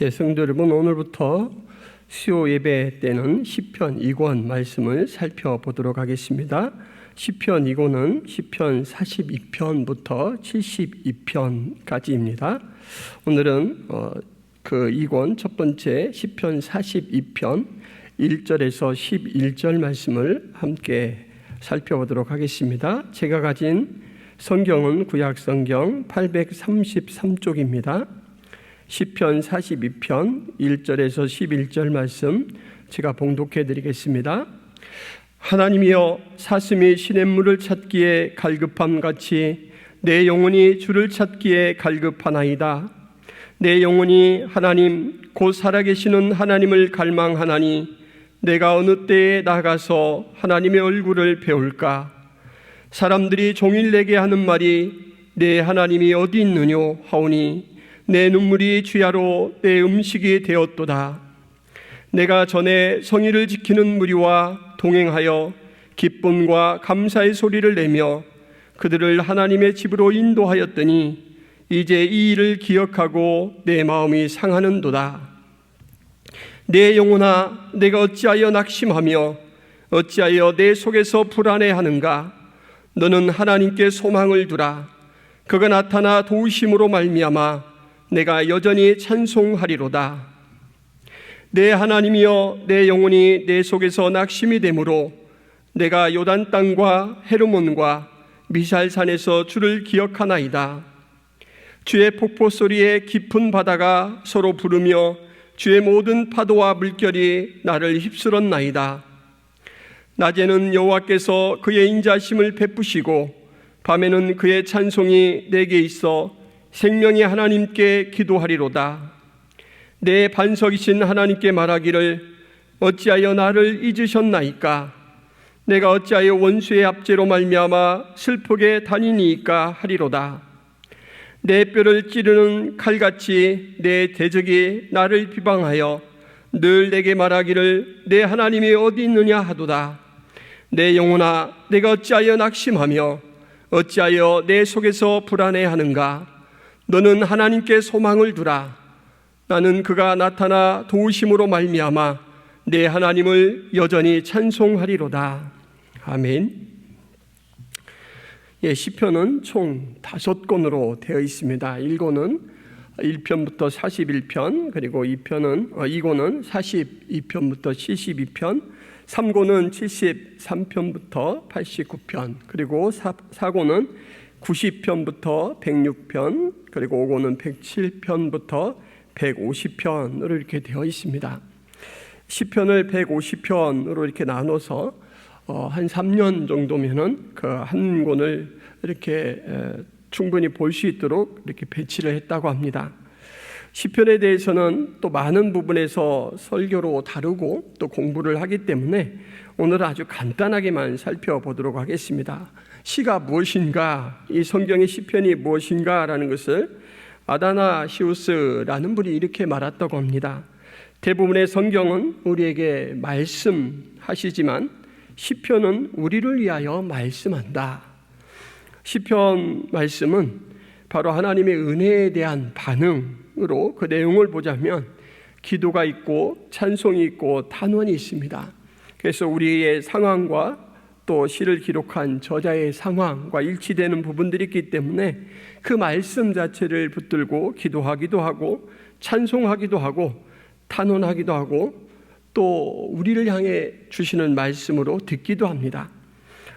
성도 여러분, 오늘부터 수요 예배 때는 시편 2권 말씀을 살펴보도록 하겠습니다. 시편 2권은 시편 42편부터 72편까지입니다. 오늘은 그 2권 첫 번째 시편 42편 1절에서 11절 말씀을 함께 살펴보도록 하겠습니다. 제가 가진 성경은 구약성경 833쪽입니다. 시편 42편 1절에서 11절 말씀 제가 봉독해 드리겠습니다. 하나님이여, 사슴이 시냇물을 찾기에 갈급함같이 내 영혼이 주를 찾기에 갈급하나이다. 내 영혼이 하나님 곧 살아계시는 하나님을 갈망하나니 내가 어느 때에 나가서 하나님의 얼굴을 배울까? 사람들이 종일 내게 하는 말이 내 하나님이 어디 있느뇨 하오니 내 눈물이 주야로 내 음식이 되었도다. 내가 전에 성의를 지키는 무리와 동행하여 기쁨과 감사의 소리를 내며 그들을 하나님의 집으로 인도하였더니 이제 이 일을 기억하고 내 마음이 상하는도다. 내 영혼아, 내가 어찌하여 낙심하며 어찌하여 내 속에서 불안해하는가? 너는 하나님께 소망을 두라. 그가 나타나 도우심으로 말미암아 내가 여전히 찬송하리로다. 내 하나님이여, 내 영혼이 내 속에서 낙심이 되므로 내가 요단 땅과 헤르몬과 미살산에서 주를 기억하나이다. 주의 폭포 소리에 깊은 바다가 서로 부르며 주의 모든 파도와 물결이 나를 휩쓸었나이다. 낮에는 여호와께서 그의 인자심을 베푸시고 밤에는 그의 찬송이 내게 있어 생명의 하나님께 기도하리로다. 내 반석이신 하나님께 말하기를 어찌하여 나를 잊으셨나이까? 내가 어찌하여 원수의 압제로 말미암아 슬프게 다니니이까 하리로다. 내 뼈를 찌르는 칼같이 내 대적이 나를 비방하여 늘 내게 말하기를 내 하나님이 어디 있느냐 하도다. 내 영혼아, 내가 어찌하여 낙심하며 어찌하여 내 속에서 불안해하는가? 너는 하나님께 소망을 두라. 나는 그가 나타나 도우심으로 말미암아 내 하나님을 여전히 찬송하리로다. 아멘. 시편은 총 5권으로 되어 있습니다. 1권은 1편부터 41편, 그리고 2권은 42편부터 72편, 3권은 73편부터 89편, 그리고 4권은 90편부터 106편, 그리고 5권은 107편부터 150편으로 이렇게 되어 있습니다. 시편을 150편으로 이렇게 나눠서 한 3년 정도면은 그 한 권을 이렇게 충분히 볼 수 있도록 이렇게 배치를 했다고 합니다. 시편에 대해서는 또 많은 부분에서 설교로 다루고 또 공부를 하기 때문에 오늘 아주 간단하게만 살펴보도록 하겠습니다. 시가 무엇인가, 이 성경의 시편이 무엇인가라는 것을 아다나시우스라는 분이 이렇게 말했다고 합니다. 대부분의 성경은 우리에게 말씀하시지만 시편은 우리를 위하여 말씀한다. 시편 말씀은 바로 하나님의 은혜에 대한 반응으로 그 내용을 보자면 기도가 있고 찬송이 있고 탄원이 있습니다. 그래서 우리의 상황과 또 시를 기록한 저자의 상황과 일치되는 부분들이 있기 때문에 그 말씀 자체를 붙들고 기도하기도 하고 찬송하기도 하고 탄원하기도 하고 또 우리를 향해 주시는 말씀으로 듣기도 합니다.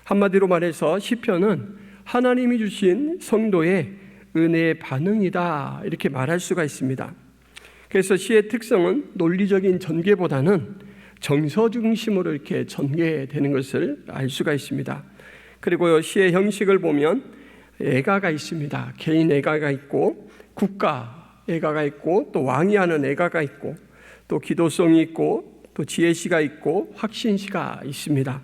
한마디로 말해서 시편은 하나님이 주신 성도의 은혜의 반응이다, 이렇게 말할 수가 있습니다. 그래서 시의 특성은 논리적인 전개보다는 정서 중심으로 이렇게 전개되는 것을 알 수가 있습니다. 그리고 시의 형식을 보면 애가가 있습니다. 개인 애가가 있고 국가 애가가 있고 또 왕이 하는 애가가 있고 또 기도성이 있고 또 지혜시가 있고 확신시가 있습니다.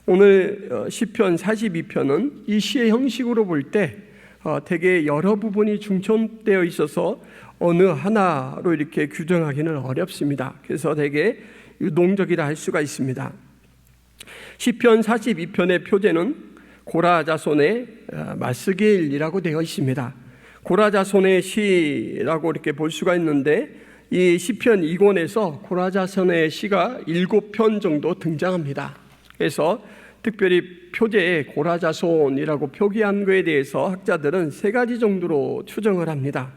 오늘 시편 42편은 이 시의 형식으로 볼 때 되게 여러 부분이 중첩되어 있어서 어느 하나로 이렇게 규정하기는 어렵습니다. 그래서 되게 유동적이라 할 수가 있습니다. 시편 42편의 표제는 고라 자손의 마스게일이라고 되어 있습니다. 고라 자손의 시라고 이렇게 볼 수가 있는데 이 시편 2권에서 고라자손의 시가 7편 정도 등장합니다. 그래서 특별히 표제에 고라자손이라고 표기한 것에 대해서 학자들은 3가지 정도로 추정을 합니다.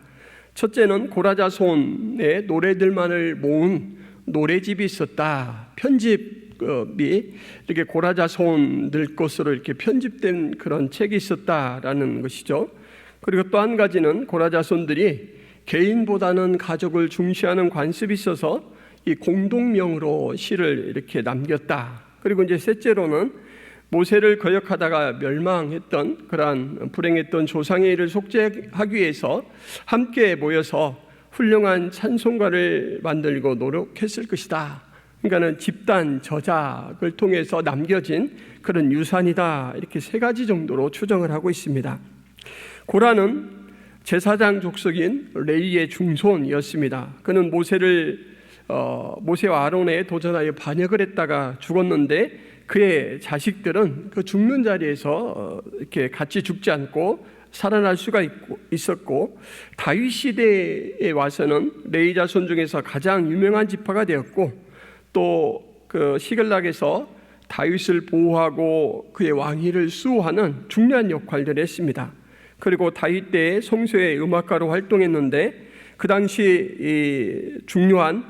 첫째는 고라자손의 노래들만을 모은 노래집이 있었다. 편집이 이렇게 고라자손들 것으로 이렇게 편집된 그런 책이 있었다라는 것이죠. 그리고 또 한 가지는 고라자손들이 개인보다는 가족을 중시하는 관습이 있어서 이 공동명으로 시를 이렇게 남겼다. 그리고 이제 셋째로는 모세를 거역하다가 멸망했던 그러한 불행했던 조상의 일을 속죄하기 위해서 함께 모여서 훌륭한 찬송가를 만들고 노력했을 것이다. 그러니까는 집단 저작을 통해서 남겨진 그런 유산이다. 이렇게 3가지 정도로 추정을 하고 있습니다. 고라는 제사장 족속인 레위의 중손이었습니다. 그는 모세와 아론에 도전하여 반역을 했다가 죽었는데 그의 자식들은 그 죽는 자리에서 이렇게 같이 죽지 않고 살아날 수가 있었고, 다윗 시대에 와서는 레위 자손 중에서 가장 유명한 지파가 되었고, 또 그 시글락에서 다윗을 보호하고 그의 왕위를 수호하는 중요한 역할들을 했습니다. 그리고 다윗 때에 성소의 음악가로 활동했는데 그 당시 중요한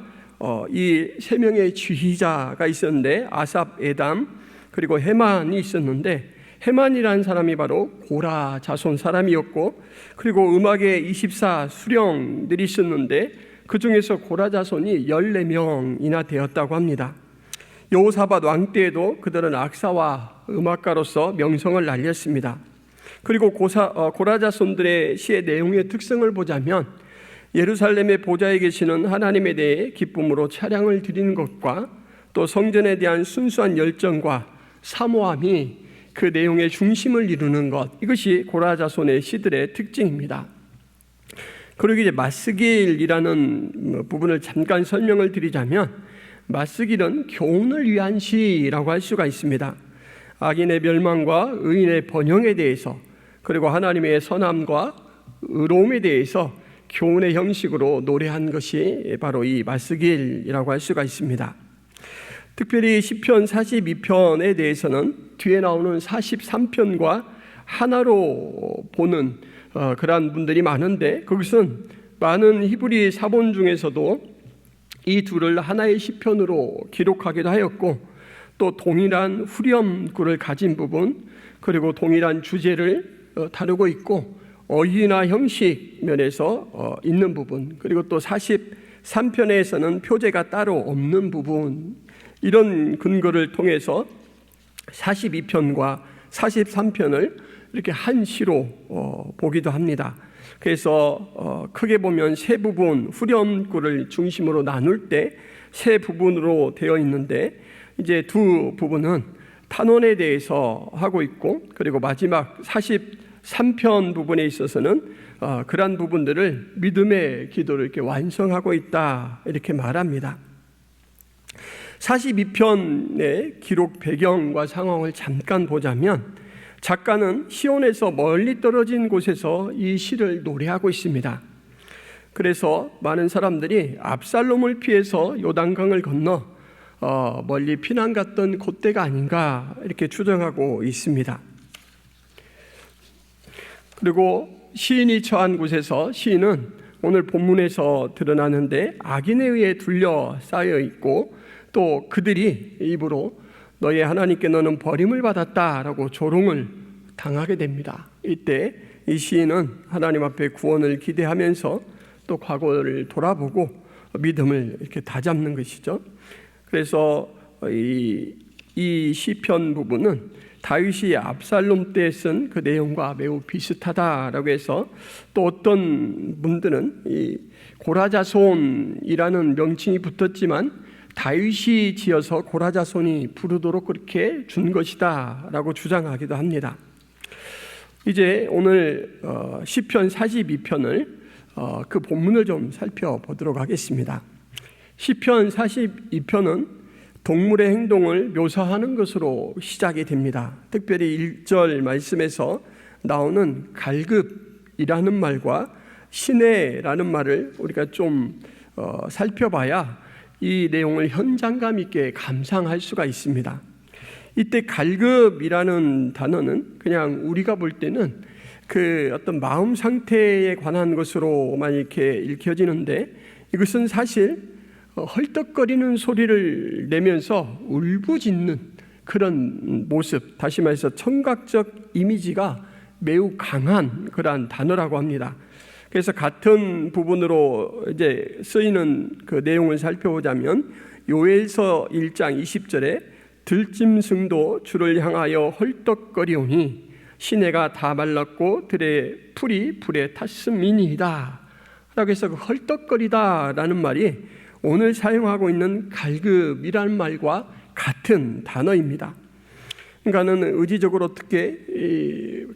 이 3명의 지휘자가 있었는데 아삽, 에담, 그리고 헤만이 있었는데 헤만이라는 사람이 바로 고라 자손 사람이었고, 그리고 음악의 24 수령들이 있었는데 그 중에서 고라 자손이 14명이나 되었다고 합니다. 여호사밧 왕 때에도 그들은 악사와 음악가로서 명성을 날렸습니다. 그리고 고라 자손들의 시의 내용의 특성을 보자면 예루살렘의 보좌에 계시는 하나님에 대해 기쁨으로 찬양을 드리는 것과 또 성전에 대한 순수한 열정과 사모함이 그 내용의 중심을 이루는 것, 이것이 고라 자손의 시들의 특징입니다. 그리고 이제 마스길이라는 부분을 잠깐 설명을 드리자면, 마스길은 교훈을 위한 시라고 할 수가 있습니다. 악인의 멸망과 의인의 번영에 대해서, 그리고 하나님의 선함과 의로움에 대해서 교훈의 형식으로 노래한 것이 바로 이 마스길이라고 할 수가 있습니다. 특별히 시편 42편에 대해서는 뒤에 나오는 43편과 하나로 보는 그러한 분들이 많은데, 그것은 많은 히브리 사본 중에서도 이 둘을 하나의 시편으로 기록하기도 하였고, 또 동일한 후렴구를 가진 부분, 그리고 동일한 주제를 다루고 있고, 어휘나 형식 면에서 있는 부분, 그리고 또 43편에서는 표제가 따로 없는 부분, 이런 근거를 통해서 42편과 43편을 이렇게 한 시로 보기도 합니다. 그래서 크게 보면 3부분, 후렴구를 중심으로 나눌 때 3부분으로 되어 있는데, 이제 2 부분은 탄원에 대해서 하고 있고, 그리고 마지막 43편 부분에 있어서는 그러한 부분들을 믿음의 기도를 이렇게 완성하고 있다, 이렇게 말합니다. 42편의 기록 배경과 상황을 잠깐 보자면, 작가는 시온에서 멀리 떨어진 곳에서 이 시를 노래하고 있습니다. 그래서 많은 사람들이 압살롬을 피해서 요단강을 건너 멀리 피난 갔던 그때가 아닌가 이렇게 추정하고 있습니다. 그리고 시인이 처한 곳에서 시인은 오늘 본문에서 드러나는데 악인에 의해 둘러싸여 있고, 또 그들이 입으로 너의 하나님께 너는 버림을 받았다라고 조롱을 당하게 됩니다. 이때 이 시인은 하나님 앞에 구원을 기대하면서 또 과거를 돌아보고 믿음을 이렇게 다잡는 것이죠. 그래서 이 시편 부분은 다윗이 압살롬 때 쓴 그 내용과 매우 비슷하다라고 해서, 또 어떤 분들은 이 고라자손이라는 명칭이 붙었지만 다윗이 지어서 고라자손이 부르도록 그렇게 준 것이다 라고 주장하기도 합니다. 이제 오늘 시편 42편을 그 본문을 좀 살펴보도록 하겠습니다. 시편 42편은 동물의 행동을 묘사하는 것으로 시작이 됩니다. 특별히 1절 말씀에서 나오는 갈급이라는 말과 시내라는 말을 우리가 좀 살펴봐야 이 내용을 현장감 있게 감상할 수가 있습니다. 이때 갈급이라는 단어는 그냥 우리가 볼 때는 그 어떤 마음 상태에 관한 것으로만 이렇게 읽혀지는데, 이것은 사실 헐떡거리는 소리를 내면서 울부짖는 그런 모습, 다시 말해서 청각적 이미지가 매우 강한 그러한 단어라고 합니다. 그래서 같은 부분으로 이제 쓰이는 그 내용을 살펴보자면, 요엘서 1장 20절에 들짐승도 주를 향하여 헐떡거리오니 시내가 다 말랐고 들의 풀이 불에 탔음이니이다 라고 해서 그 헐떡거리다 라는 말이 오늘 사용하고 있는 갈급이라는 말과 같은 단어입니다. 그러니까는 의지적으로 어떻게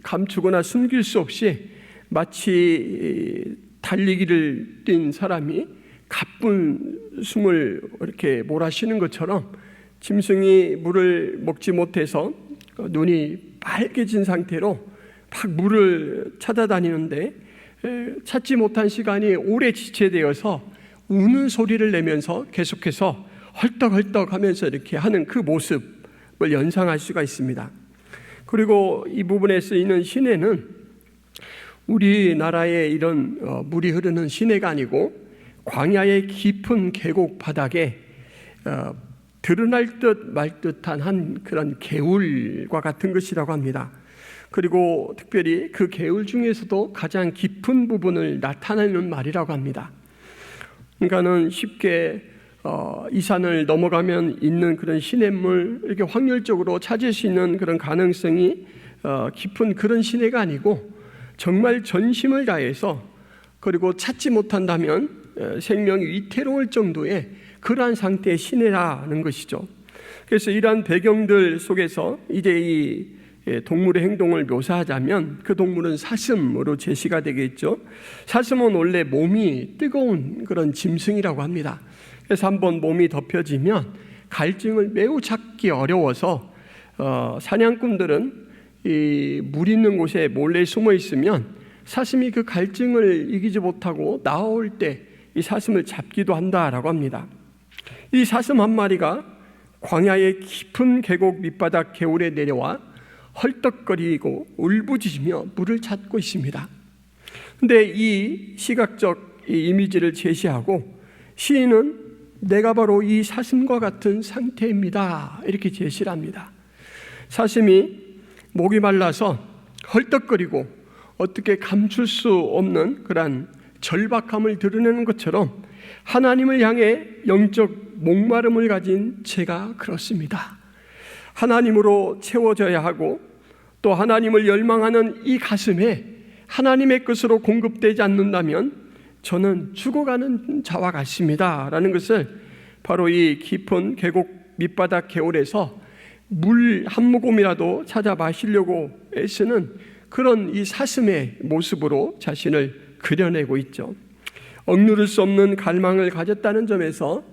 감추거나 숨길 수 없이 마치 달리기를 뛴 사람이 가쁜 숨을 이렇게 몰아쉬는 것처럼 짐승이 물을 먹지 못해서 눈이 빨개진 상태로 막 물을 찾아다니는데 찾지 못한 시간이 오래 지체되어서 우는 소리를 내면서 계속해서 헐떡헐떡 하면서 이렇게 하는 그 모습을 연상할 수가 있습니다. 그리고 이 부분에 쓰이는 시내는 우리나라에 이런 물이 흐르는 시내가 아니고 광야의 깊은 계곡 바닥에 드러날 듯 말 듯한 한 그런 개울과 같은 것이라고 합니다. 그리고 특별히 그 개울 중에서도 가장 깊은 부분을 나타내는 말이라고 합니다. 그러니까는 쉽게 이 산을 넘어가면 있는 그런 시냇물, 이렇게 확률적으로 찾을 수 있는 그런 가능성이 깊은 그런 시내가 아니고 정말 전심을 다해서, 그리고 찾지 못한다면 생명이 위태로울 정도의 그러한 상태의 시내라는 것이죠. 그래서 이러한 배경들 속에서 이제 이 동물의 행동을 묘사하자면 그 동물은 사슴으로 제시가 되겠죠. 사슴은 원래 몸이 뜨거운 그런 짐승이라고 합니다. 그래서 한번 몸이 덮여지면 갈증을 매우 찾기 어려워서 사냥꾼들은 이 물 있는 곳에 몰래 숨어 있으면 사슴이 그 갈증을 이기지 못하고 나올 때 이 사슴을 잡기도 한다라고 합니다. 이 사슴 한 마리가 광야의 깊은 계곡 밑바닥 개울에 내려와 헐떡거리고 울부짖으며 물을 찾고 있습니다. 그런데 이 시각적 이 이미지를 제시하고 시인은 내가 바로 이 사슴과 같은 상태입니다 이렇게 제시를 합니다. 사슴이 목이 말라서 헐떡거리고 어떻게 감출 수 없는 그런 절박함을 드러내는 것처럼 하나님을 향해 영적 목마름을 가진 제가 그렇습니다. 하나님으로 채워져야 하고 또 하나님을 열망하는 이 가슴에 하나님의 것으로 공급되지 않는다면 저는 죽어가는 자와 같습니다 라는 것을 바로 이 깊은 계곡 밑바닥 개울에서 물 한 모금이라도 찾아 마시려고 애쓰는 그런 이 사슴의 모습으로 자신을 그려내고 있죠. 억누를 수 없는 갈망을 가졌다는 점에서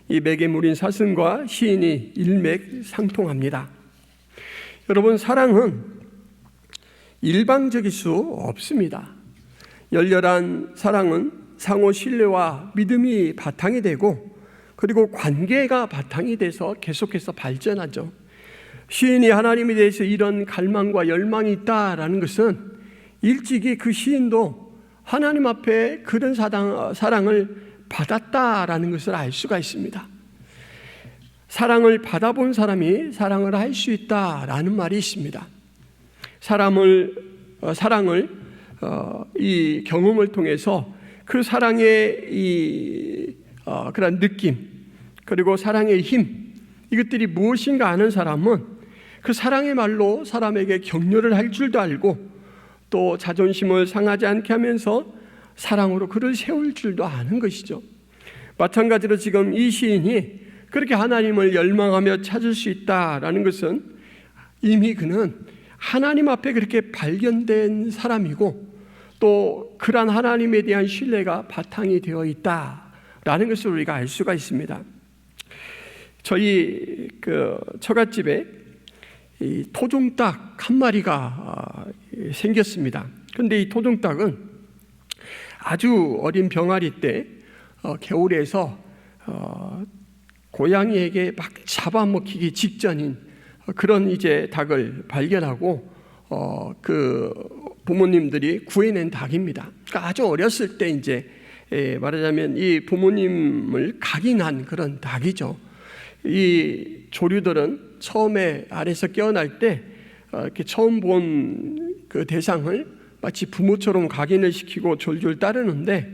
이 매개물인 사슴과 시인이 일맥상통합니다. 여러분, 사랑은 일방적일 수 없습니다. 열렬한 사랑은 상호 신뢰와 믿음이 바탕이 되고 그리고 관계가 바탕이 돼서 계속해서 발전하죠. 시인이 하나님에 대해서 이런 갈망과 열망이 있다라는 것은 일찍이 그 시인도 하나님 앞에 그런 사랑을 받았다라는 것을 알 수가 있습니다. 사랑을 받아본 사람이 사랑을 할 수 있다라는 말이 있습니다. 사랑을 이 경험을 통해서 그 사랑의 그런 느낌 그리고 사랑의 힘 이것들이 무엇인가 아는 사람은 그 사랑의 말로 사람에게 격려를 할 줄도 알고 또 자존심을 상하지 않게 하면서 사랑으로 그를 세울 줄도 아는 것이죠. 마찬가지로 지금 이 시인이 그렇게 하나님을 열망하며 찾을 수 있다라는 것은 이미 그는 하나님 앞에 그렇게 발견된 사람이고 또 그러한 하나님에 대한 신뢰가 바탕이 되어 있다라는 것을 우리가 알 수가 있습니다. 저희 그 처갓집에 이 토종닭 한 마리가 생겼습니다. 그런데 이 토종닭은 아주 어린 병아리 때 겨울에서 고양이에게 막 잡아먹히기 직전인 그런 이제 닭을 발견하고 그 부모님들이 구해낸 닭입니다. 그러니까 아주 어렸을 때 이제 말하자면 이 부모님을 각인한 그런 닭이죠. 이 조류들은 처음에 알에서 깨어날 때 이렇게 처음 본 그 대상을 마치 부모처럼 각인을 시키고 졸졸 따르는데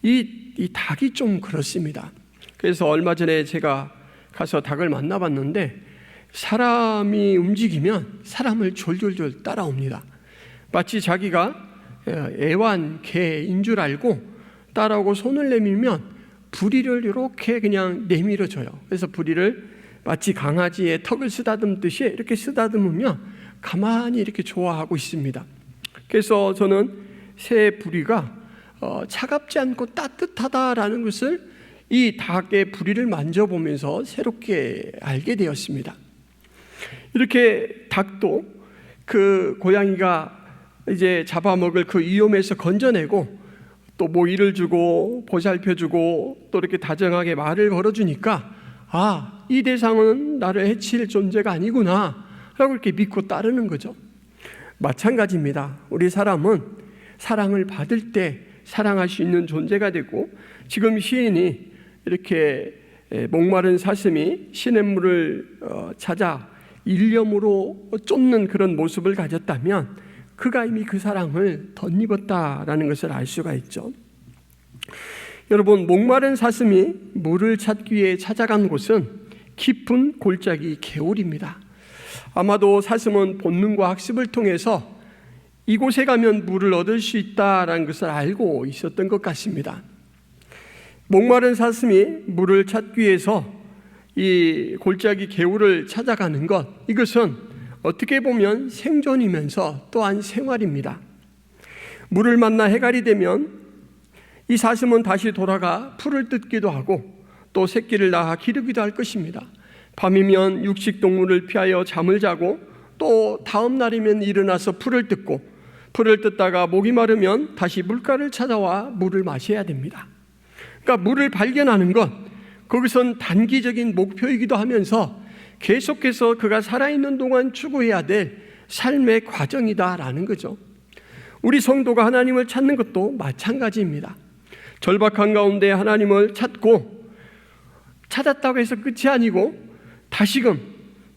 이 닭이 좀 그렇습니다. 그래서 얼마 전에 제가 가서 닭을 만나봤는데 사람이 움직이면 사람을 졸졸졸 따라옵니다. 마치 자기가 애완개인 줄 알고 따라오고 손을 내밀면 부리를 이렇게 그냥 내밀어줘요. 그래서 부리를 마치 강아지의 턱을 쓰다듬듯이 이렇게 쓰다듬으면 가만히 이렇게 좋아하고 있습니다. 그래서 저는 새 부리가 차갑지 않고 따뜻하다라는 것을 이 닭의 부리를 만져보면서 새롭게 알게 되었습니다. 이렇게 닭도 그 고양이가 이제 잡아먹을 그 위험에서 건져내고 또 모이를 주고 보살펴주고 또 이렇게 다정하게 말을 걸어주니까 이 대상은 나를 해칠 존재가 아니구나 라고 이렇게 믿고 따르는 거죠. 마찬가지입니다. 우리 사람은 사랑을 받을 때 사랑할 수 있는 존재가 되고 지금 시인이 이렇게 목마른 사슴이 시냇물을 찾아 일념으로 쫓는 그런 모습을 가졌다면 그가 이미 그 사랑을 덧입었다라는 것을 알 수가 있죠. 여러분, 목마른 사슴이 물을 찾기 위해 찾아간 곳은 깊은 골짜기 개울입니다. 아마도 사슴은 본능과 학습을 통해서 이곳에 가면 물을 얻을 수 있다라는 것을 알고 있었던 것 같습니다. 목마른 사슴이 물을 찾기 위해서 이 골짜기 개울을 찾아가는 것, 이것은 어떻게 보면 생존이면서 또한 생활입니다. 물을 만나 해갈이 되면 이 사슴은 다시 돌아가 풀을 뜯기도 하고 또 새끼를 낳아 기르기도 할 것입니다. 밤이면 육식동물을 피하여 잠을 자고 또 다음 날이면 일어나서 풀을 뜯고 풀을 뜯다가 목이 마르면 다시 물가를 찾아와 물을 마셔야 됩니다. 그러니까 물을 발견하는 것, 거기선 단기적인 목표이기도 하면서 계속해서 그가 살아있는 동안 추구해야 될 삶의 과정이다라는 거죠. 우리 성도가 하나님을 찾는 것도 마찬가지입니다. 절박한 가운데 하나님을 찾았다고 해서 끝이 아니고 다시금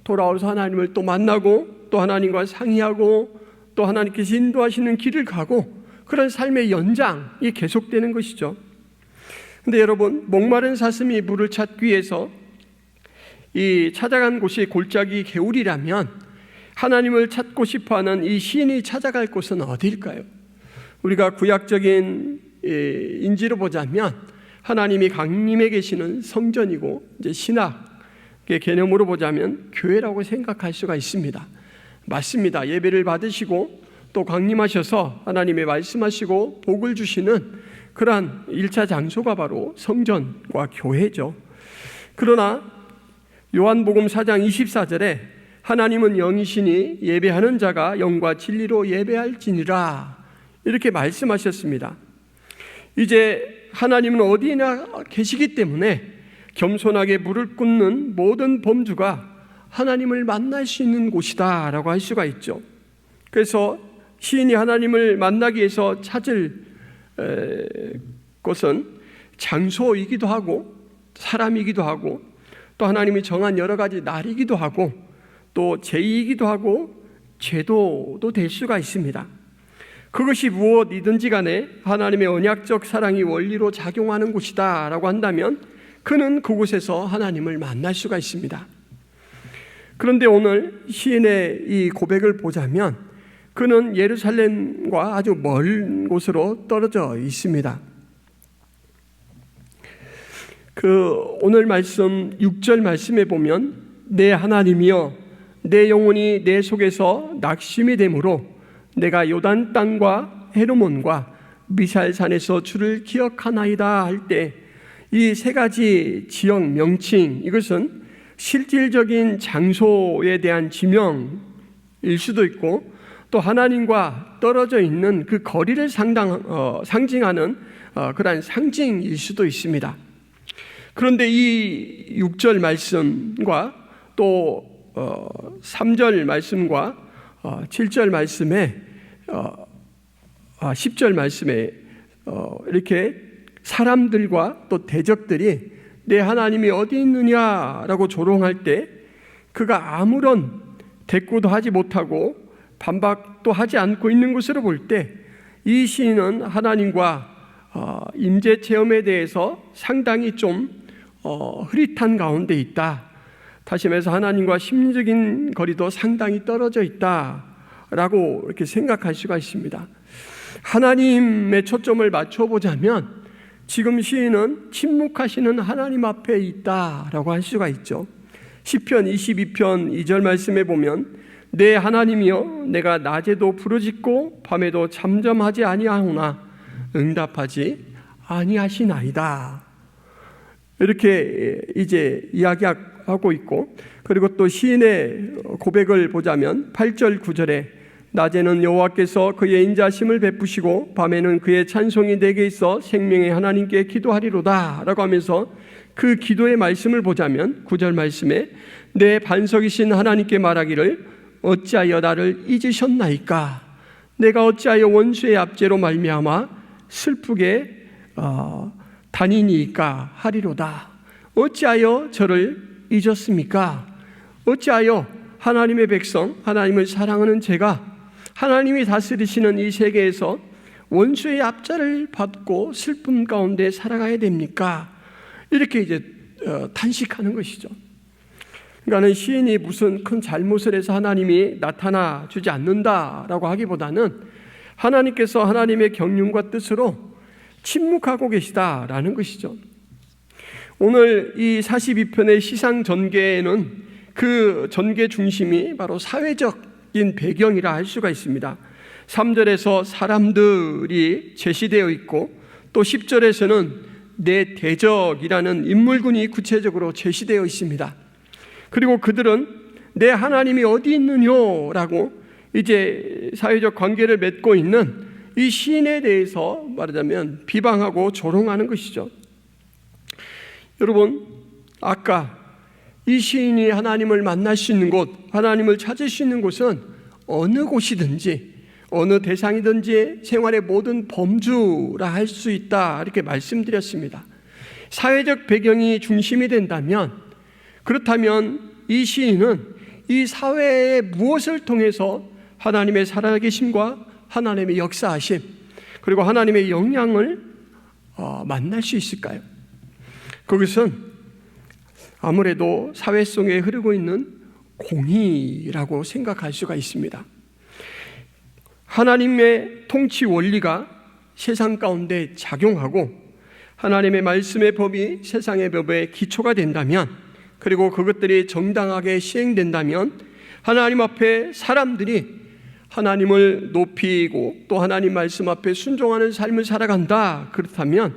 돌아와서 하나님을 또 만나고 또 하나님과 상의하고 또 하나님께서 인도하시는 길을 가고 그런 삶의 연장이 계속되는 것이죠. 근데 여러분, 목마른 사슴이 물을 찾기 위해서 이 찾아간 곳이 골짜기 개울이라면 하나님을 찾고 싶어하는 이 시인이 찾아갈 곳은 어디일까요? 우리가 구약적인 인지로 보자면 하나님이 강림해 계시는 성전이고 이제 신학의 개념으로 보자면 교회라고 생각할 수가 있습니다. 맞습니다. 예배를 받으시고 또 강림하셔서 하나님의 말씀하시고 복을 주시는 그러한 1차 장소가 바로 성전과 교회죠. 그러나 요한복음 4장 24절에 하나님은 영이시니 예배하는 자가 영과 진리로 예배할지니라 이렇게 말씀하셨습니다. 이제 하나님은 어디에나 계시기 때문에 겸손하게 무릎 꿇는 모든 범주가 하나님을 만날 수 있는 곳이다 라고 할 수가 있죠. 그래서 시인이 하나님을 만나기 위해서 찾을 것은 장소이기도 하고 사람이기도 하고 또 하나님이 정한 여러 가지 날이기도 하고 또 제의이기도 하고 제도도 될 수가 있습니다. 그것이 무엇이든지 간에 하나님의 언약적 사랑이 원리로 작용하는 곳이다 라고 한다면 그는 그곳에서 하나님을 만날 수가 있습니다. 그런데 오늘 시인의 이 고백을 보자면 그는 예루살렘과 아주 먼 곳으로 떨어져 있습니다. 오늘 말씀 6절 말씀에 보면 내 하나님이여 내 영혼이 내 속에서 낙심이 되므로 내가 요단 땅과 헤르몬과 미살산에서 주를 기억하나이다 할 때 이 세 가지 지역 명칭, 이것은 실질적인 장소에 대한 지명일 수도 있고 또 하나님과 떨어져 있는 그 거리를 상징하는 그러한 상징일 수도 있습니다. 그런데 이 6절 말씀과 또 3절 말씀과 7절 말씀에 10절 말씀에 이렇게 사람들과 또 대적들이 내 하나님이 어디 있느냐라고 조롱할 때 그가 아무런 대꾸도 하지 못하고 반박도 하지 않고 있는 것으로 볼 때 이 시인은 하나님과 임재 체험에 대해서 상당히 좀 흐릿한 가운데 있다. 다시 말해서 하나님과 심리적인 거리도 상당히 떨어져 있다라고 이렇게 생각할 수가 있습니다. 하나님의 초점을 맞춰보자면 지금 시인은 침묵하시는 하나님 앞에 있다라고 할 수가 있죠. 시편 22편 2절 말씀에 보면 내 하나님이여 내가 낮에도 부르짖고 밤에도 잠잠하지 아니하오나 응답하지 아니하시나이다. 이렇게 이제 이야기하고 있고, 그리고 또 시인의 고백을 보자면 8절 9절에 낮에는 여호와께서 그의 인자심을 베푸시고 밤에는 그의 찬송이 내게 있어 생명의 하나님께 기도하리로다 라고 하면서 그 기도의 말씀을 보자면 9절 말씀에 내 반석이신 하나님께 말하기를 어찌하여 나를 잊으셨나이까? 내가 어찌하여 원수의 압제로 말미암아 슬프게 다니니까 하리로다. 어찌하여 저를 잊었습니까? 어찌하여 하나님의 백성, 하나님을 사랑하는 제가 하나님이 다스리시는 이 세계에서 원수의 압제를 받고 슬픔 가운데 살아가야 됩니까? 이렇게 이제 탄식하는 것이죠. 그러니까 시인이 무슨 큰 잘못을 해서 하나님이 나타나 주지 않는다라고 하기보다는 하나님께서 하나님의 경륜과 뜻으로 침묵하고 계시다라는 것이죠. 오늘 이 42편의 시상 전개에는 그 전개 중심이 바로 사회적인 배경이라 할 수가 있습니다. 3절에서 사람들이 제시되어 있고 또 10절에서는 내 대적이라는 인물군이 구체적으로 제시되어 있습니다. 그리고 그들은 내 하나님이 어디 있느냐라고 이제 사회적 관계를 맺고 있는 이 시인에 대해서 말하자면 비방하고 조롱하는 것이죠. 여러분, 아까 이 시인이 하나님을 만날 수 있는 곳, 하나님을 찾을 수 있는 곳은 어느 곳이든지 어느 대상이든지 생활의 모든 범주라 할 수 있다 이렇게 말씀드렸습니다. 사회적 배경이 중심이 된다면, 그렇다면 이 시인은 이 사회의 무엇을 통해서 하나님의 살아계심과 하나님의 역사하심 그리고 하나님의 영향을 만날 수 있을까요? 그것은 아무래도 사회 속에 흐르고 있는 공의라고 생각할 수가 있습니다. 하나님의 통치 원리가 세상 가운데 작용하고 하나님의 말씀의 법이 세상의 법의 기초가 된다면, 그리고 그것들이 정당하게 시행된다면 하나님 앞에 사람들이 하나님을 높이고 또 하나님 말씀 앞에 순종하는 삶을 살아간다. 그렇다면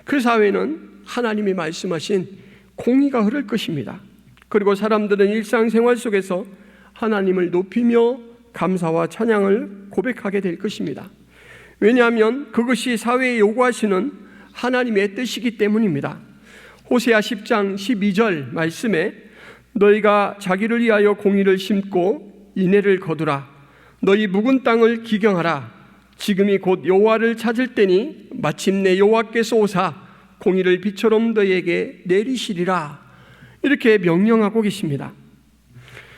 그 사회는 하나님이 말씀하신 공의가 흐를 것입니다. 그리고 사람들은 일상생활 속에서 하나님을 높이며 감사와 찬양을 고백하게 될 것입니다. 왜냐하면 그것이 사회에 요구하시는 하나님의 뜻이기 때문입니다. 호세아 10장 12절 말씀에 너희가 자기를 위하여 공의를 심고 인애를 거두라. 너희 묵은 땅을 기경하라. 지금이 곧 여호와를 찾을 때니 마침내 여호와께서 오사 공의를 비처럼 너희에게 내리시리라. 이렇게 명령하고 계십니다.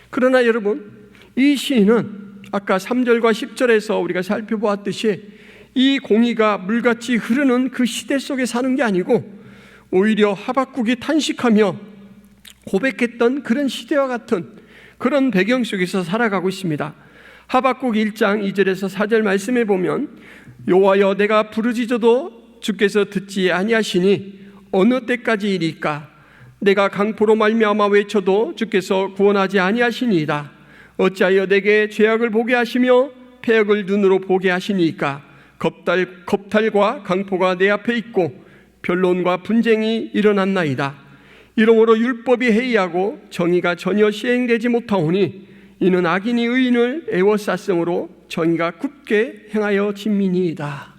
그러나 여러분, 이 시인은 아까 3절과 10절에서 우리가 살펴보았듯이 이 공의가 물같이 흐르는 그 시대 속에 사는 게 아니고 오히려 하박국이 탄식하며 고백했던 그런 시대와 같은 그런 배경 속에서 살아가고 있습니다. 하박국 1장 2절에서 4절 말씀에 보면 여호와여 내가 부르짖어도 주께서 듣지 아니하시니 어느 때까지 이리까? 내가 강포로 말미암아 외쳐도 주께서 구원하지 아니하시니이다. 어찌하여 내게 죄악을 보게 하시며 패역을 눈으로 보게 하시니까? 겁탈과 강포가 내 앞에 있고 변론과 분쟁이 일어났나이다. 이러므로 율법이 해이하고 정의가 전혀 시행되지 못하오니 이는 악인이 의인을 애워쌌으므로 정의가 굳게 행하여 진민이이다.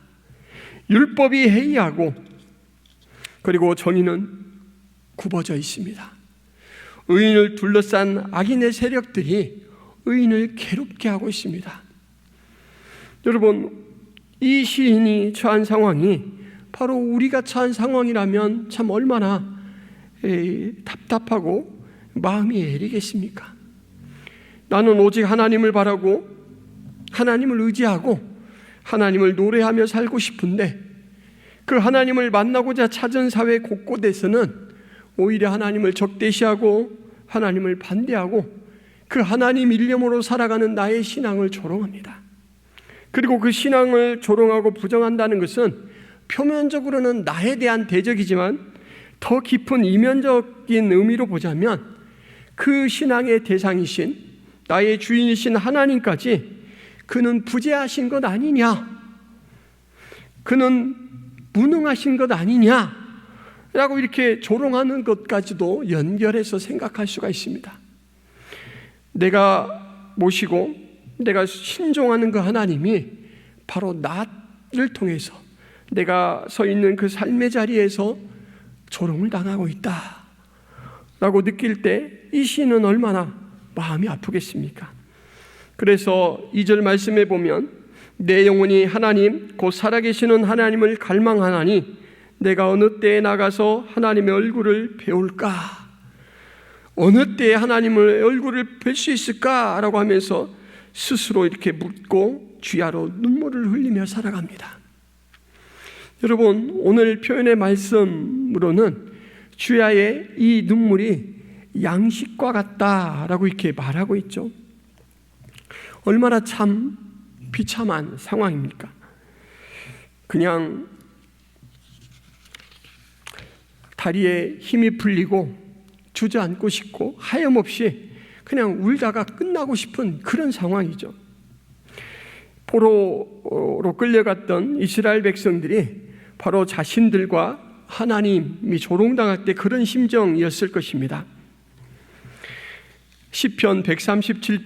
율법이 해이하고 그리고 정의는 굽어져 있습니다. 의인을 둘러싼 악인의 세력들이 의인을 괴롭게 하고 있습니다. 여러분, 이 시인이 처한 상황이 바로 우리가 처한 상황이라면 참 얼마나 답답하고 마음이 애리겠습니까? 나는 오직 하나님을 바라고 하나님을 의지하고 하나님을 노래하며 살고 싶은데 그 하나님을 만나고자 찾은 사회 곳곳에서는 오히려 하나님을 적대시하고 하나님을 반대하고 그 하나님 일념으로 살아가는 나의 신앙을 조롱합니다. 그리고 그 신앙을 조롱하고 부정한다는 것은 표면적으로는 나에 대한 대적이지만 더 깊은 이면적인 의미로 보자면 그 신앙의 대상이신 나의 주인이신 하나님까지 그는 부재하신 것 아니냐, 그는 무능하신 것 아니냐 라고 이렇게 조롱하는 것까지도 연결해서 생각할 수가 있습니다. 내가 모시고 내가 신종하는 그 하나님이 바로 나를 통해서 내가 서 있는 그 삶의 자리에서 조롱을 당하고 있다 라고 느낄 때 이 시인은 얼마나 마음이 아프겠습니까? 그래서 2절 말씀에 보면 내 영혼이 하나님 곧 살아계시는 하나님을 갈망하나니 내가 어느 때에 나가서 하나님의 얼굴을 배울까? 어느 때에 하나님의 얼굴을 뵐 수 있을까? 라고 하면서 스스로 이렇게 묻고 주야로 눈물을 흘리며 살아갑니다. 여러분, 오늘 표현의 말씀으로는 주야의 이 눈물이 양식과 같다라고 이렇게 말하고 있죠. 얼마나 참 비참한 상황입니까? 그냥 다리에 힘이 풀리고 주저앉고 싶고 하염없이 그냥 울다가 끝나고 싶은 그런 상황이죠. 포로로 끌려갔던 이스라엘 백성들이 바로 자신들과 하나님이 조롱당할 때 그런 심정이었을 것입니다. 시편 137편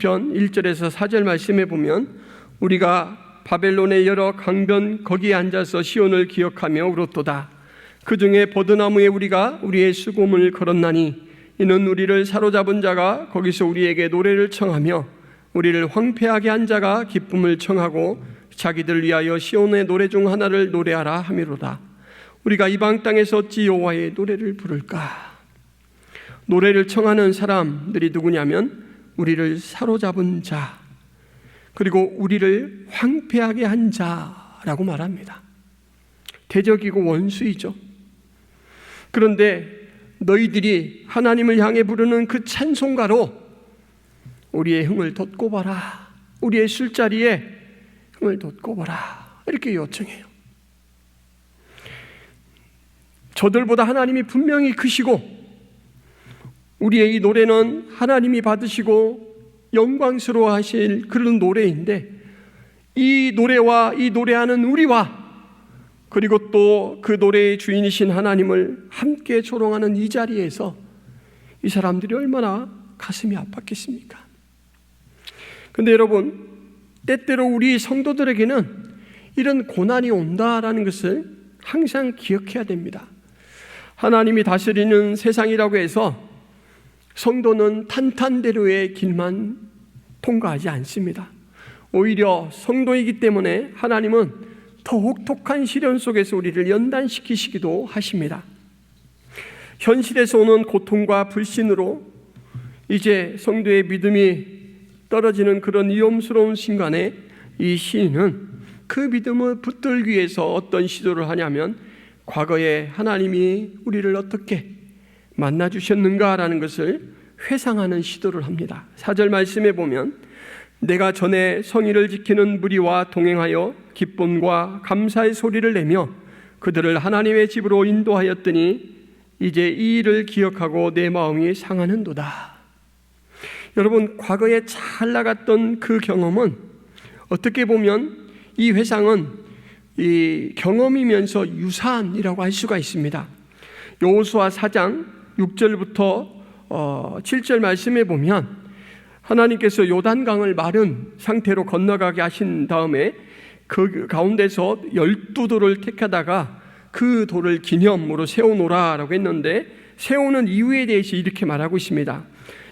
1절에서 4절 말씀에 보면 우리가 바벨론의 여러 강변 거기에 앉아서 시온을 기억하며 울었도다. 그 중에 버드나무에 우리가 우리의 수고문을 걸었나니 이는 우리를 사로잡은 자가 거기서 우리에게 노래를 청하며 우리를 황폐하게 한 자가 기쁨을 청하고 자기들 위하여 시온의 노래 중 하나를 노래하라 하미로다. 우리가 이방 땅에서 어찌 여호와의 노래를 부를까? 노래를 청하는 사람들이 누구냐면 우리를 사로잡은 자 그리고 우리를 황폐하게 한 자라고 말합니다. 대적이고 원수이죠. 그런데 너희들이 하나님을 향해 부르는 그 찬송가로 우리의 흥을 돋고 봐라, 우리의 술자리에 흥을 돋고 봐라 이렇게 요청해요. 저들보다 하나님이 분명히 크시고 우리의 이 노래는 하나님이 받으시고 영광스러워 하실 그런 노래인데 이 노래와 이 노래하는 우리와 그리고 또 그 노래의 주인이신 하나님을 함께 조롱하는 이 자리에서 이 사람들이 얼마나 가슴이 아팠겠습니까? 그런데 여러분, 때때로 우리 성도들에게는 이런 고난이 온다라는 것을 항상 기억해야 됩니다. 하나님이 다스리는 세상이라고 해서 성도는 탄탄대로의 길만 통과하지 않습니다. 오히려 성도이기 때문에 하나님은 더 혹독한 시련 속에서 우리를 연단시키시기도 하십니다. 현실에서 오는 고통과 불신으로 이제 성도의 믿음이 떨어지는 그런 위험스러운 순간에 이 시인은 그 믿음을 붙들기 위해서 어떤 시도를 하냐면 과거에 하나님이 우리를 어떻게 만나주셨는가라는 것을 회상하는 시도를 합니다. 4절 말씀에 보면 내가 전에 성의를 지키는 무리와 동행하여 기쁨과 감사의 소리를 내며 그들을 하나님의 집으로 인도하였더니 이제 이 일을 기억하고 내 마음이 상하는도다. 여러분, 과거에 잘 나갔던 그 경험은 어떻게 보면 이 회상은 이 경험이면서 유산이라고 할 수가 있습니다. 여호수아 4장 6절부터 7절 말씀에 보면 하나님께서 요단강을 마른 상태로 건너가게 하신 다음에 그 가운데서 12돌을 택하다가 그 돌을 기념으로 세워놓으라라고 했는데, 세우는 이유에 대해서 이렇게 말하고 있습니다.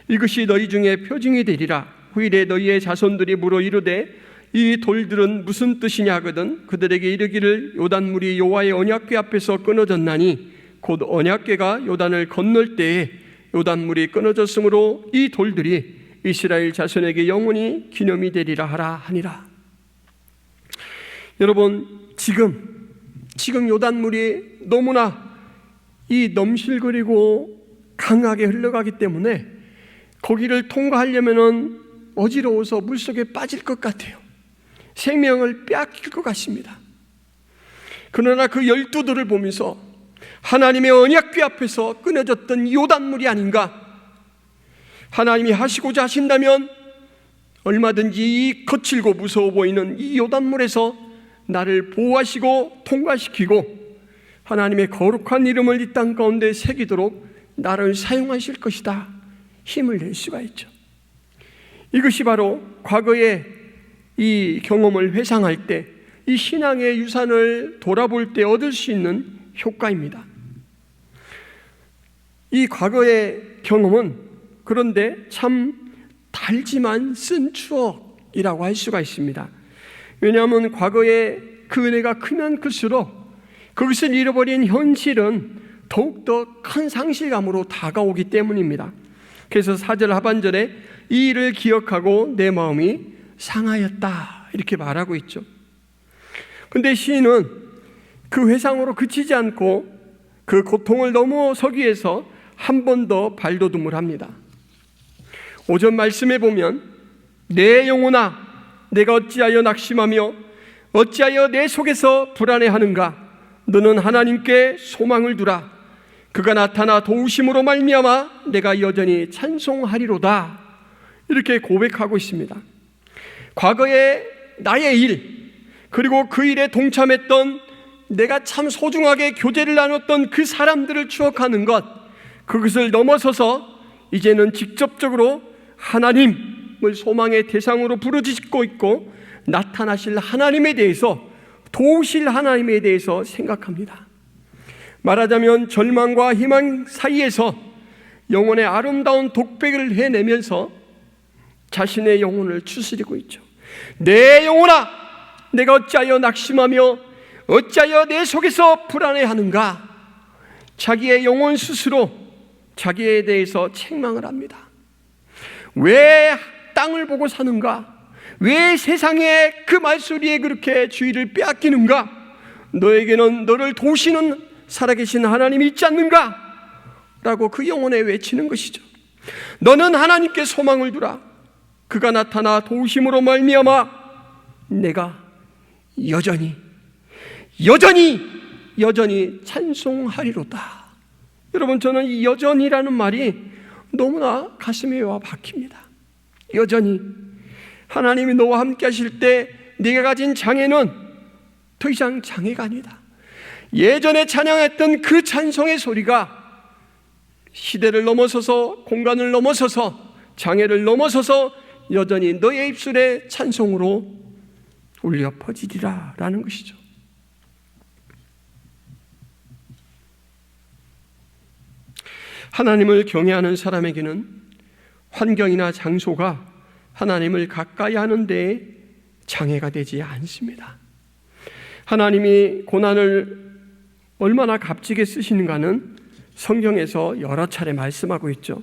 이것이 너희 중에 표징이 되리라. 후일에 너희의 자손들이 물어 이르되 이 돌들은 무슨 뜻이냐 하거든 그들에게 이르기를 요단물이 여호와의 언약궤 앞에서 끊어졌나니 곧 언약궤가 요단을 건널 때에 요단물이 끊어졌으므로 이 돌들이 이스라엘 자손에게 영원히 기념이 되리라 하라 하니라. 여러분, 지금 요단물이 너무나 이 넘실거리고 강하게 흘러가기 때문에 거기를 통과하려면은 어지러워서 물속에 빠질 것 같아요. 생명을 빼앗길 것 같습니다. 그러나 그 12돌을 보면서 하나님의 언약궤 앞에서 끊어졌던 요단물이 아닌가, 하나님이 하시고자 하신다면 얼마든지 이 거칠고 무서워 보이는 이 요단물에서 나를 보호하시고 통과시키고 하나님의 거룩한 이름을 이 땅 가운데 새기도록 나를 사용하실 것이다, 힘을 낼 수가 있죠. 이것이 바로 과거의 이 경험을 회상할 때, 이 신앙의 유산을 돌아볼 때 얻을 수 있는 효과입니다. 이 과거의 경험은 그런데 참 달지만 쓴 추억이라고 할 수가 있습니다. 왜냐하면 과거에 그 은혜가 크면 클수록 그것을 잃어버린 현실은 더욱더 큰 상실감으로 다가오기 때문입니다. 그래서 4절 하반절에 이 일을 기억하고 내 마음이 상하였다 이렇게 말하고 있죠. 근데 시인은 그 회상으로 그치지 않고 그 고통을 넘어서기 위해서 한 번 더 발돋움을 합니다. 5절 말씀에 보면 내 영혼아 내가 어찌하여 낙심하며 어찌하여 내 속에서 불안해하는가, 너는 하나님께 소망을 두라. 그가 나타나 도우심으로 말미암아 내가 여전히 찬송하리로다, 이렇게 고백하고 있습니다. 과거의 나의 일, 그리고 그 일에 동참했던 내가 참 소중하게 교제를 나눴던 그 사람들을 추억하는 것, 그것을 넘어서서 이제는 직접적으로 하나님을 소망의 대상으로 부르짖고 있고 나타나실 하나님에 대해서, 도우실 하나님에 대해서 생각합니다. 말하자면 절망과 희망 사이에서 영혼의 아름다운 독백을 해내면서 자신의 영혼을 추스리고 있죠. 내 영혼아 내가 어찌하여 낙심하며 어찌하여 내 속에서 불안해하는가. 자기의 영혼 스스로 자기에 대해서 책망을 합니다. 왜 땅을 보고 사는가? 왜 세상에 그 말소리에 그렇게 주의를 빼앗기는가? 너에게는 너를 도우시는 살아계신 하나님이 있지 않는가? 라고 그 영혼에 외치는 것이죠. 너는 하나님께 소망을 두라. 그가 나타나 도우심으로 말미암아 내가 여전히 찬송하리로다. 여러분, 저는 이 여전히라는 말이 너무나 가슴에 와 박힙니다. 여전히 하나님이 너와 함께 하실 때 네가 가진 장애는 더 이상 장애가 아니다. 예전에 찬양했던 그 찬송의 소리가 시대를 넘어서서, 공간을 넘어서서, 장애를 넘어서서 여전히 너의 입술에 찬송으로 울려 퍼지리라 라는 것이죠. 하나님을 경외하는 사람에게는 환경이나 장소가 하나님을 가까이 하는 데에 장애가 되지 않습니다. 하나님이 고난을 얼마나 값지게 쓰시는가는 성경에서 여러 차례 말씀하고 있죠.